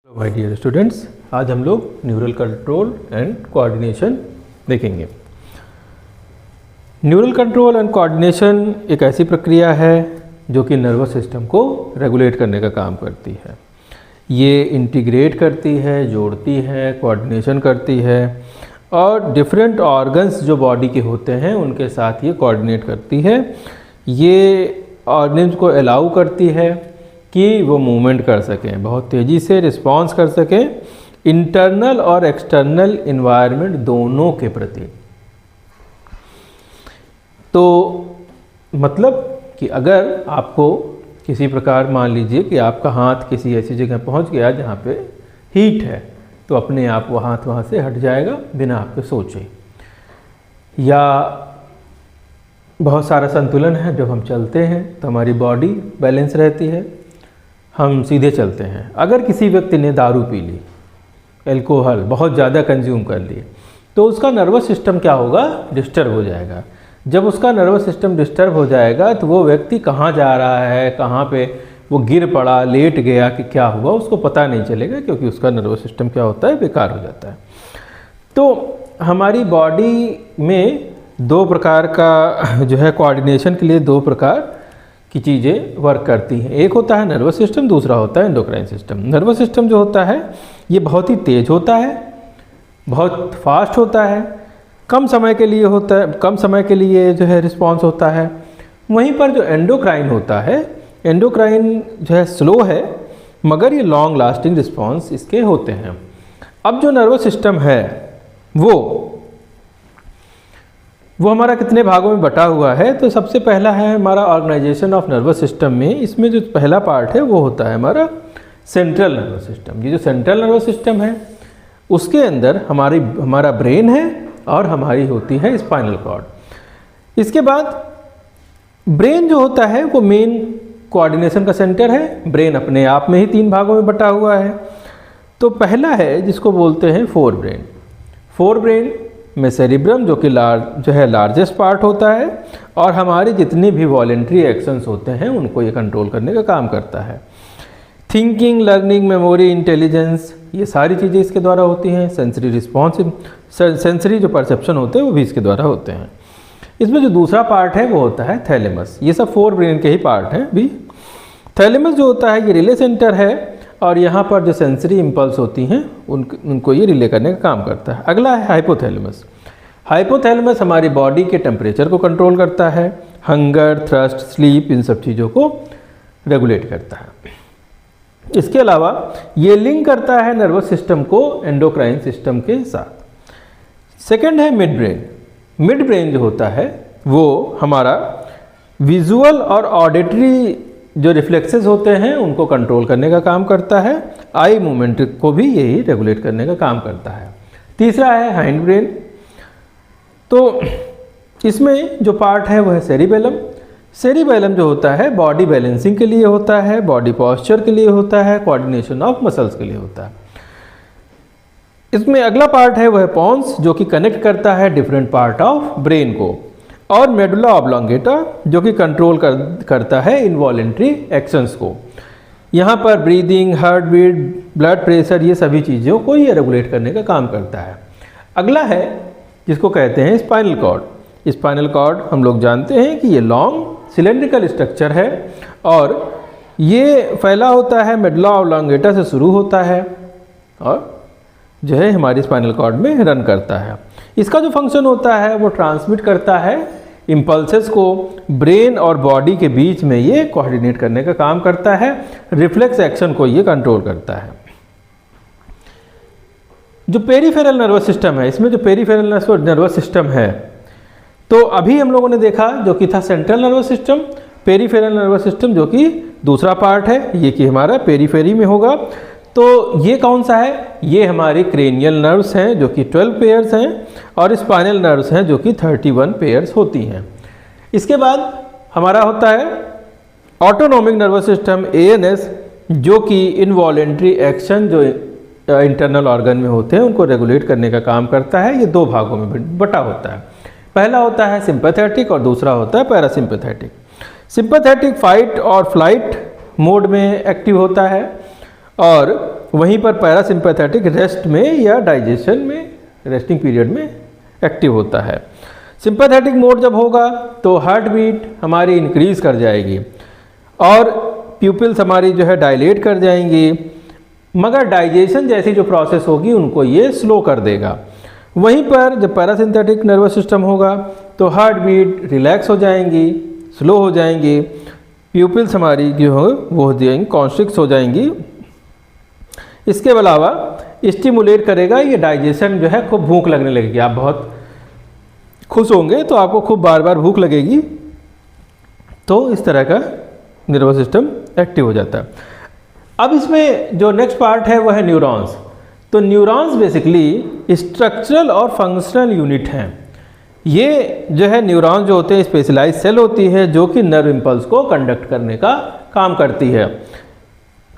Hello my dear students, आज हम लोग न्यूरल कंट्रोल एंड कोऑर्डिनेशन देखेंगे। न्यूरल कंट्रोल एंड कोऑर्डिनेशन एक ऐसी प्रक्रिया है जो कि नर्वस सिस्टम को रेगुलेट करने का काम करती है। ये इंटीग्रेट करती है, जोड़ती है, कोऑर्डिनेशन करती है और डिफरेंट ऑर्गन्स जो बॉडी के होते हैं उनके साथ ये कोऑर्डिनेट करती है। ये ऑर्गन्स को अलाउ करती है कि वो मूवमेंट कर सकें, बहुत तेज़ी से रिस्पॉन्स कर सकें इंटरनल और एक्सटर्नल इन्वायरमेंट दोनों के प्रति। तो मतलब कि अगर आपको किसी प्रकार मान लीजिए कि आपका हाथ किसी ऐसी जगह पहुंच गया जहां पे हीट है, तो अपने आप वो हाथ वहाँ से हट जाएगा बिना आपके सोचे। या बहुत सारा संतुलन है, जब हम चलते हैं तो हमारी बॉडी बैलेंस रहती है, हम सीधे चलते हैं। अगर किसी व्यक्ति ने दारू पी ली, अल्कोहल बहुत ज़्यादा कंज्यूम कर लिए, तो उसका नर्वस सिस्टम क्या होगा, डिस्टर्ब हो जाएगा। जब उसका नर्वस सिस्टम डिस्टर्ब हो जाएगा तो वो व्यक्ति कहाँ जा रहा है, कहाँ पे वो गिर पड़ा, लेट गया कि क्या हुआ, उसको पता नहीं चलेगा, क्योंकि उसका नर्वस सिस्टम क्या होता है, बेकार हो जाता है। तो हमारी बॉडी में दो प्रकार का जो है कोऑर्डिनेशन के लिए दो प्रकार की चीज़ें वर्क करती हैं। एक होता है नर्वस सिस्टम, दूसरा होता है एंडोक्राइन सिस्टम। नर्वस सिस्टम जो होता है ये बहुत ही तेज होता है, बहुत फास्ट होता है, कम समय के लिए होता है, कम समय के लिए जो है रिस्पॉन्स होता है। वहीं पर जो एंडोक्राइन होता है, एंडोक्राइन जो है स्लो है, मगर ये लॉन्ग लास्टिंग रिस्पॉन्स इसके होते हैं। अब जो नर्वस सिस्टम है वो हमारा कितने भागों में बटा हुआ है, तो सबसे पहला है हमारा ऑर्गेनाइजेशन ऑफ नर्वस सिस्टम में। इसमें जो पहला पार्ट है वो होता है हमारा सेंट्रल नर्वस सिस्टम। ये जो सेंट्रल नर्वस सिस्टम है उसके अंदर हमारा ब्रेन है और हमारी होती है स्पाइनल कॉर्ड। इसके बाद ब्रेन जो होता है वो मेन कोऑर्डिनेशन का सेंटर है। ब्रेन अपने आप में ही तीन भागों में बटा हुआ है। तो पहला है जिसको बोलते हैं फोर ब्रेन। फोर ब्रेन में सेरिब्रम जो कि लार्जेस्ट पार्ट होता है और हमारी जितनी भी वॉलेंट्री एक्शंस होते हैं उनको ये कंट्रोल करने का काम करता है। थिंकिंग, लर्निंग, मेमोरी, इंटेलिजेंस, ये सारी चीज़ें इसके द्वारा होती हैं। सेंसरी रिस्पॉन्सिव, सेंसरी जो परसेप्शन होते हैं वो भी इसके द्वारा होते हैं। इसमें जो दूसरा पार्ट है वो होता है थैलेमस। ये सब फोर ब्रेन के ही पार्ट हैं भी। थैलेमस जो होता है ये रिले सेंटर है और यहाँ पर जो सेंसरी इम्पल्स होती हैं उनको ये रिले करने का काम करता है। अगला है हाइपोथैलेमस। हाइपोथैलेमस हमारी बॉडी के टेम्परेचर को कंट्रोल करता है, हंगर, थ्रस्ट, स्लीप, इन सब चीज़ों को रेगुलेट करता है। इसके अलावा ये लिंक करता है नर्वस सिस्टम को एंडोक्राइन सिस्टम के साथ। सेकंड है मिड ब्रेन। मिड ब्रेन जो होता है वो हमारा विजुअल और ऑडिटरी जो रिफ्लेक्सेस होते हैं उनको कंट्रोल करने का काम करता है। आई मूवमेंट को भी यही रेगुलेट करने का काम करता है। तीसरा है हाइंड ब्रेन। तो इसमें जो पार्ट है वो है सेरिबेलम। सेरिबेलम जो होता है बॉडी बैलेंसिंग के लिए होता है, बॉडी पॉस्चर के लिए होता है, कोऑर्डिनेशन ऑफ मसल्स के लिए होता है। इसमें अगला पार्ट है वो है पॉन्स, जो कि कनेक्ट करता है डिफरेंट पार्ट ऑफ ब्रेन को, और मेडुला ऑब्लोंगेटा जो कि कंट्रोल करता है इनवॉलेंट्री एक्शंस को। यहाँ पर breathing, heart beat, blood pressure, ये सभी चीज़ों को ये रेगुलेट करने का काम करता है। अगला है जिसको कहते हैं स्पाइनल कॉर्ड। स्पाइनल कॉर्ड हम लोग जानते हैं कि ये लॉन्ग सिलेंड्रिकल स्ट्रक्चर है और ये फैला होता है, मेडुला ऑब्लोंगेटा से शुरू होता है और जो है हमारी स्पाइनल कॉर्ड में रन करता है। इसका जो फंक्शन होता है वो ट्रांसमिट करता है इम्पल्सेस को ब्रेन और बॉडी के बीच में, ये कोऑर्डिनेट करने का काम करता है। रिफ्लेक्स एक्शन को ये कंट्रोल करता है। जो पेरिफेरल नर्वस सिस्टम है, इसमें जो पेरिफेरल नर्वस सिस्टम है, तो अभी हम लोगों ने देखा जो कि था central nervous system. Peripheral nervous system जो कि दूसरा पार्ट है, ये कि हमारा पेरीफेरी में होगा। तो ये कौन सा है, ये हमारी क्रेनियल नर्व्स हैं जो कि 12 पेयर्स हैं और स्पाइनल नर्व्स हैं जो कि 31 पेयर्स होती हैं। इसके बाद हमारा होता है ऑटोनोमिक नर्वस सिस्टम ANS, जो कि इनवॉलेंट्री एक्शन जो इंटरनल ऑर्गन में होते हैं उनको रेगुलेट करने का काम करता है। ये दो भागों में बटा होता है। पहला होता है सिंपैथेटिक और दूसरा होता है पैरासिम्पैथेटिक। सिंपैथेटिक फाइट और फ्लाइट मोड में एक्टिव होता है और वहीं पर पैरासिम्पैथेटिक रेस्ट में या डाइजेशन में, रेस्टिंग पीरियड में एक्टिव होता है। सिंपैथेटिक मोड जब होगा तो हार्ट बीट हमारी इंक्रीज कर जाएगी और प्यूपिल्स हमारी जो है डायलेट कर जाएंगी, मगर डाइजेशन जैसी जो प्रोसेस होगी उनको ये स्लो कर देगा। वहीं पर जब पैरासिम्पैथेटिक नर्वस सिस्टम होगा तो हार्ट बीट रिलैक्स हो जाएंगी, स्लो हो जाएंगी, प्यूपिल्स हमारी जो हो वो हो जाएंगी, कॉन्स्ट्रिक्ट हो जाएंगी। इसके अलावा स्टिमुलेट करेगा ये डाइजेशन जो है, खूब भूख लगने लगेगी। आप बहुत खुश होंगे तो आपको खूब बार बार भूख लगेगी, तो इस तरह का नर्वस सिस्टम एक्टिव हो जाता है। अब इसमें जो नेक्स्ट पार्ट है वो है न्यूरॉन्स। तो न्यूरॉन्स बेसिकली स्ट्रक्चरल और फंक्शनल यूनिट हैं। ये जो है न्यूरॉन जो होते हैं स्पेशलाइज सेल होती है जो कि नर्व इम्पल्स को कंडक्ट करने का काम करती है।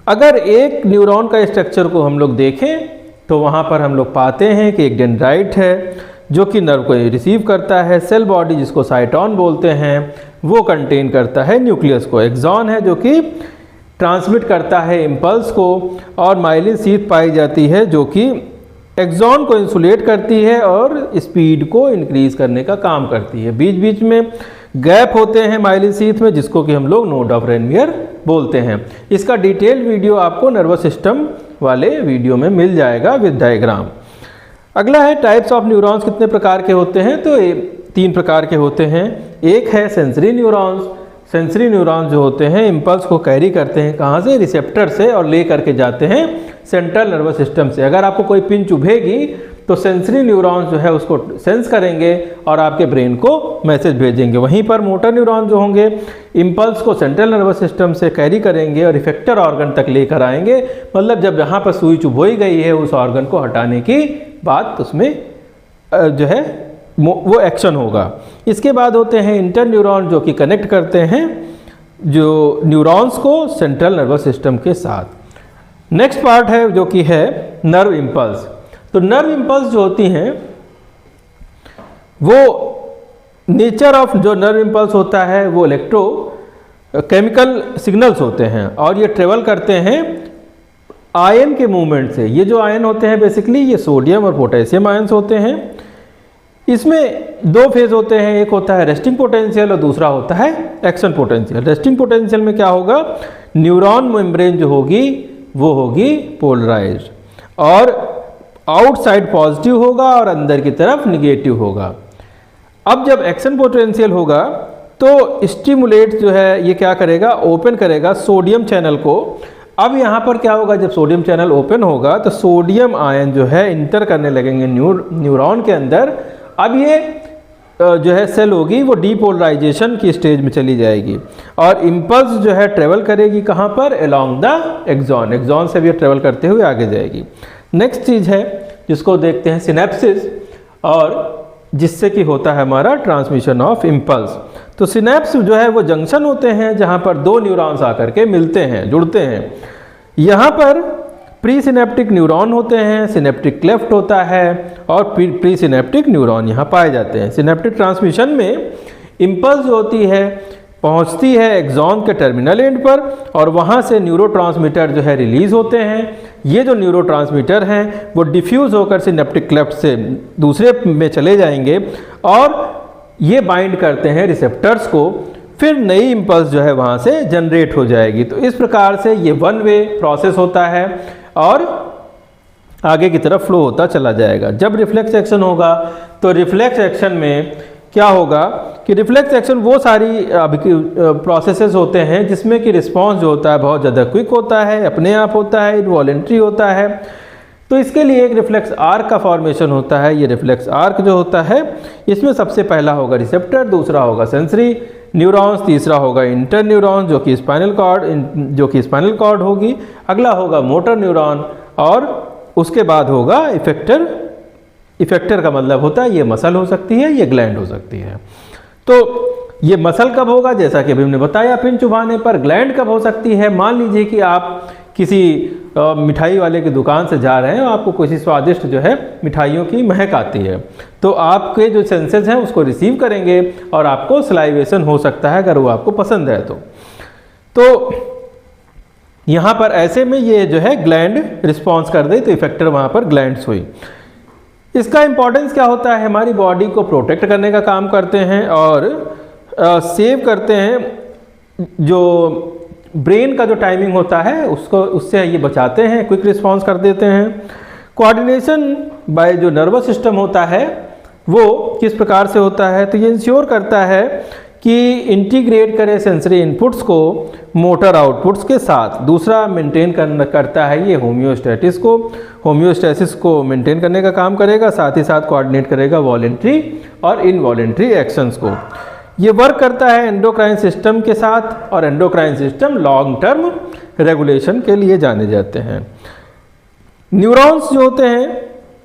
अगर एक न्यूरॉन का स्ट्रक्चर को हम लोग देखें तो वहाँ पर हम लोग पाते हैं कि एक डेंड्राइट है जो कि नर्व को रिसीव करता है, सेल बॉडी जिसको साइटोन बोलते हैं वो कंटेन करता है न्यूक्लियस को, एक्सॉन है जो कि ट्रांसमिट करता है इम्पल्स को, और माइलिन शीथ पाई जाती है जो कि एक्सॉन को इंसुलेट करती है और स्पीड को इंक्रीज करने का काम करती है। बीच बीच में गैप होते हैं माइलिन शीथ में जिसको कि हम लोग नोड ऑफ रेनवियर बोलते हैं। इसका डिटेल वीडियो आपको नर्वस सिस्टम वाले वीडियो में मिल जाएगा विद डायग्राम। अगला है टाइप्स ऑफ न्यूरॉन्स कितने प्रकार के होते हैं, तो 3 प्रकार के होते हैं। एक है सेंसरी न्यूरॉन्स। सेंसरी न्यूरॉन्स जो होते हैं इम्पल्स को कैरी करते हैं, कहाँ से, रिसेप्टर से, और ले करके जाते हैं सेंट्रल नर्वस सिस्टम से। अगर आपको कोई पिन चुभेगी तो सेंसरी न्यूरॉन्स जो है उसको सेंस करेंगे और आपके ब्रेन को मैसेज भेजेंगे। वहीं पर मोटर न्यूरॉन्स जो होंगे इम्पल्स को सेंट्रल नर्वस सिस्टम से कैरी करेंगे और इफेक्टर ऑर्गन तक लेकर आएंगे। मतलब जब जहाँ पर सुई चुभोई गई है उस ऑर्गन को हटाने की बात उसमें जो है वो एक्शन होगा। इसके बाद होते हैं इंटर न्यूरॉन जो कि कनेक्ट करते हैं जो न्यूरॉन्स को सेंट्रल नर्वस सिस्टम के साथ। नेक्स्ट पार्ट है जो कि है नर्व इम्पल्स। तो नर्व इम्पल्स जो होती हैं वो नेचर ऑफ जो नर्व इम्पल्स होता है वो इलेक्ट्रो केमिकल सिग्नल्स होते हैं और ये ट्रेवल करते हैं आयन के मूवमेंट से। ये जो आयन होते हैं बेसिकली ये सोडियम और पोटेशियम आयन्स होते हैं। इसमें 2 फेज होते हैं, एक होता है रेस्टिंग पोटेंशियल और दूसरा होता है एक्शन पोटेंशियल। रेस्टिंग पोटेंशियल में क्या होगा, न्यूरॉन मेम्ब्रेन जो होगी वो होगी पोलराइज्ड और आउटसाइड पॉजिटिव होगा और अंदर की तरफ निगेटिव होगा। अब जब एक्शन पोटेंशियल होगा तो स्टिमुलेट जो है ये क्या करेगा, ओपन करेगा सोडियम चैनल को। अब यहाँ पर क्या होगा, जब सोडियम चैनल ओपन होगा तो सोडियम आयन जो है इंटर करने लगेंगे न्यूरॉन के अंदर। अब ये जो है सेल होगी वो डीपोलराइजेशन की स्टेज में चली जाएगी और इम्पल्स जो है ट्रेवल करेगी कहाँ पर, अलोंग द एक्सॉन। एक्सॉन से भी ट्रेवल करते हुए आगे जाएगी। नेक्स्ट चीज़ है जिसको देखते हैं सिनेप्सिस, और जिससे कि होता है हमारा ट्रांसमिशन ऑफ इम्पल्स। तो सिनेप्स जो है वो जंक्शन होते हैं जहाँ पर 2 न्यूरॉन्स आकर के मिलते हैं, जुड़ते हैं। यहाँ पर प्री सिनेप्टिक न्यूरॉन होते हैं, सिनेप्टिक क्लेफ्ट होता है और प्री सिनेप्टिक न्यूरॉन यहाँ पाए जाते हैं। सिनेप्टिक ट्रांसमिशन में इम्पल्स जो होती है पहुँचती है एक्सॉन के टर्मिनल एंड पर और वहाँ से न्यूरोट्रांसमीटर जो है रिलीज़ होते हैं। ये जो न्यूरोट्रांसमीटर हैं वो डिफ्यूज़ होकर सिनेप्टिक क्लेफ्ट से दूसरे में चले जाएंगे और ये बाइंड करते हैं रिसेप्टर्स को, फिर नई इम्पल्स जो है वहाँ से जनरेट हो जाएगी। तो इस प्रकार से ये 1 वे प्रोसेस होता है और आगे की तरफ फ्लो होता चला जाएगा। जब रिफ्लेक्स एक्शन होगा तो रिफ्लेक्स एक्शन में क्या होगा कि रिफ्लेक्स एक्शन वो सारी प्रोसेसेस होते हैं जिसमें कि रिस्पांस जो होता है बहुत ज़्यादा क्विक होता है, अपने आप होता है, इनवॉलेंट्री होता है। तो इसके लिए एक रिफ्लेक्स आर्क का फॉर्मेशन होता है। ये रिफ्लेक्स आर्क जो होता है इसमें सबसे पहला होगा रिसेप्टर, दूसरा होगा सेंसरी न्यूरॉन्स, तीसरा होगा इंटर न्यूरॉन जो कि स्पाइनल कॉर्ड होगी, अगला होगा मोटर न्यूरॉन और उसके बाद होगा इफेक्टर। इफेक्टर का मतलब होता है ये मसल हो सकती है, ये ग्लैंड हो सकती है। तो ये मसल कब होगा, जैसा कि अभी हमने बताया पिन चुभाने पर। ग्लैंड कब हो सकती है, मान लीजिए कि आप किसी मिठाई वाले की दुकान से जा रहे हैं और आपको किसी स्वादिष्ट जो है मिठाइयों की महक आती है, तो आपके जो सेंसेस हैं उसको रिसीव करेंगे और आपको सलाइवेशन हो सकता है अगर वो आपको पसंद है तो यहाँ पर ऐसे में ये जो है ग्लैंड रिस्पॉन्स कर दे, तो इफेक्टर वहाँ पर ग्लैंड्स हुई। इसका इम्पोर्टेंस क्या होता है, हमारी बॉडी को प्रोटेक्ट करने का काम करते हैं और सेव करते हैं। जो ब्रेन का जो टाइमिंग होता है उसको, उससे ये बचाते हैं, क्विक रिस्पॉन्स कर देते हैं। कोऑर्डिनेशन बाय जो नर्वस सिस्टम होता है वो किस प्रकार से होता है, तो ये इंश्योर करता है कि इंटीग्रेट करे सेंसरी इनपुट्स को मोटर आउटपुट्स के साथ। दूसरा मेंटेन करता है ये होम्योस्टैसिस को मेंटेन करने का काम करेगा, साथ ही साथ कोऑर्डिनेट करेगा वॉलेंट्री और इनवॉलेंट्री एक्शंस को। ये वर्क करता है एंडोक्राइन सिस्टम के साथ, और endocrine system long term regulation के लिए जाने जाते हैं। न्यूरॉन्स जो होते हैं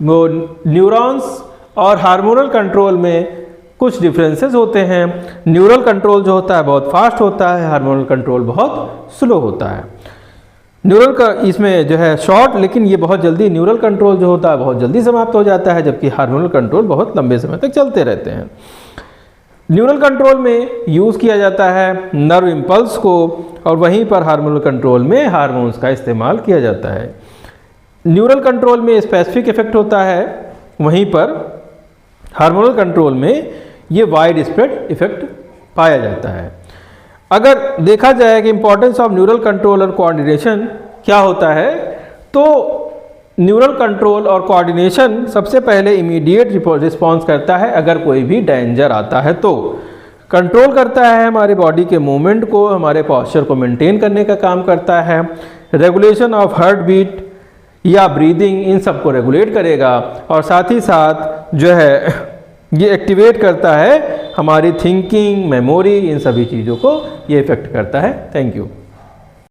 वो न्यूरॉन्स और हार्मोनल कंट्रोल में कुछ डिफरेंसेस होते हैं। न्यूरल कंट्रोल जो होता है बहुत फास्ट होता है, हार्मोनल कंट्रोल बहुत स्लो होता है। न्यूरल का इसमें जो है शॉर्ट, लेकिन ये बहुत जल्दी, न्यूरल कंट्रोल जो होता है बहुत जल्दी समाप्त हो जाता है, जबकि हार्मोनल कंट्रोल बहुत लंबे समय तक चलते रहते हैं। न्यूरल कंट्रोल में यूज़ किया जाता है नर्व इम्पल्स को, और वहीं पर हार्मोनल कंट्रोल में हार्मोन्स का इस्तेमाल किया जाता है। न्यूरल कंट्रोल में स्पेसिफिक इफेक्ट होता है, वहीं पर हार्मोनल कंट्रोल में ये वाइड स्प्रेड इफेक्ट पाया जाता है। अगर देखा जाए कि इंपॉर्टेंस ऑफ न्यूरल कंट्रोल और कोऑर्डिनेशन क्या होता है, तो न्यूरल कंट्रोल और कोऑर्डिनेशन सबसे पहले इमीडिएट रिस्पॉन्स करता है अगर कोई भी डेंजर आता है, तो कंट्रोल करता है हमारे बॉडी के मूवमेंट को, हमारे पॉस्चर को मेंटेन करने का काम करता है। रेगुलेशन ऑफ हार्ट बीट या ब्रीदिंग, इन सब को रेगुलेट करेगा, और साथ ही साथ जो है ये एक्टिवेट करता है हमारी थिंकिंग, मेमोरी, इन सभी चीज़ों को ये इफेक्ट करता है। Thank you.